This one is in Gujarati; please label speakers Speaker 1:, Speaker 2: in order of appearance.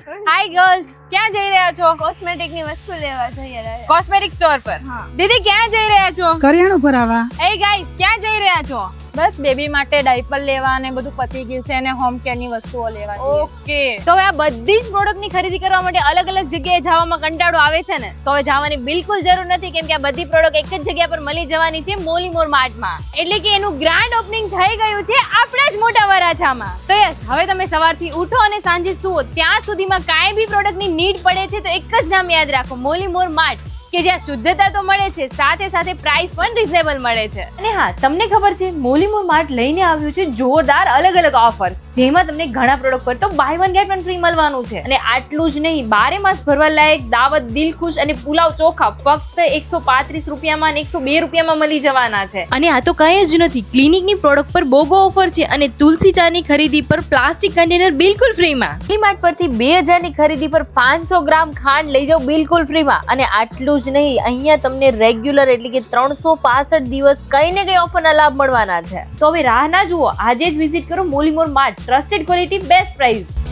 Speaker 1: હાય ગર્લ્સ, ક્યાં જઈ રહ્યા છો?
Speaker 2: કોસ્મેટિક ની વસ્તુ લેવા જઈ રહ્યા.
Speaker 1: કોસ્મેટિક સ્ટોર પર.
Speaker 2: હા.
Speaker 1: દીદી ક્યાં જઈ રહ્યા છો?
Speaker 3: કરિયાણું ભરાવા.
Speaker 1: એ ગાઈસ, ક્યાં જઈ રહ્યા છો?
Speaker 4: બસ બેબી માટે ડાયપર લેવા અને બધું પતી ગયું છે અને હોમ કેર ની વસ્તુઓ લેવા છે.
Speaker 1: ઓકે, તો હવે આ બધી જ પ્રોડક્ટ ની ખરીદી કરવા માટે અલગ અલગ જગ્યાએ જવામાં કંટાળો આવે છે ને, તો હવે જવાની બિલકુલ જરૂર નથી, કેમ કે આ બધી પ્રોડક્ટ એક જ જગ્યા પર મળી જવાની છે, મોલીમોર માર્ટમાં. એટલે કે એનું ગ્રાન્ડ ઓપનિંગ થઈ ગયું છે આપણા જ મોટા વરાછામાં. તો યસ, હવે તમે સવારથી ઉઠો અને સાંજે સુવો ત્યાં સુધીમાં કાંઈ બી પ્રોડક્ટની નીડ પડે છે તો એક જ નામ યાદ રાખો, મોલીમોર માર્ટ, કે જ્યાં શુદ્ધતા તો મળે છે, સાથે સાથે પ્રાઇસ પણ રિઝનેબલ મળે છે. અને હા, તમને ખબર છે મોલીમોર માર્ટ લઈને આવ્યું છે જોરદાર અલગ અલગ ઓફર્સ, જેમાં તમને ઘણા પ્રોડક્ટ પર તો buy one get one free મળવાનું છે. અને આટલું જ નહીં, 12 માસ ભરવા લાયક દાવત, દિલખુશ અને પુલાવ ચોખા ફક્ત 135 રૂપિયામાં અને 102 રૂપિયામાં મળી જવાના છે. અને આ તો કંઈ જ નથી, ક્લિનિકની પ્રોડક્ટ પર બોગો ઓફર છે અને તુલસી ચાની ખરીદી પર પ્લાસ્ટિક કન્ટેનર બિલકુલ ફ્રીમાં. માર્ટ પરથી 2000 ની ખરીદી પર 500 ગ્રામ ખાંડ લઈ જાઓ બિલકુલ ફ્રીમાં. અને આટલું જ નહીં, અહીંયા તમને રેગ્યુલર એટલે કે 365 દિવસ કઈ ને કઈ ઓફરના લાભ મળવાના છે. તો હવે રાહ ના જુઓ, આજે જ વિઝિટ કરો Molimore mart. Trusted quality, best price.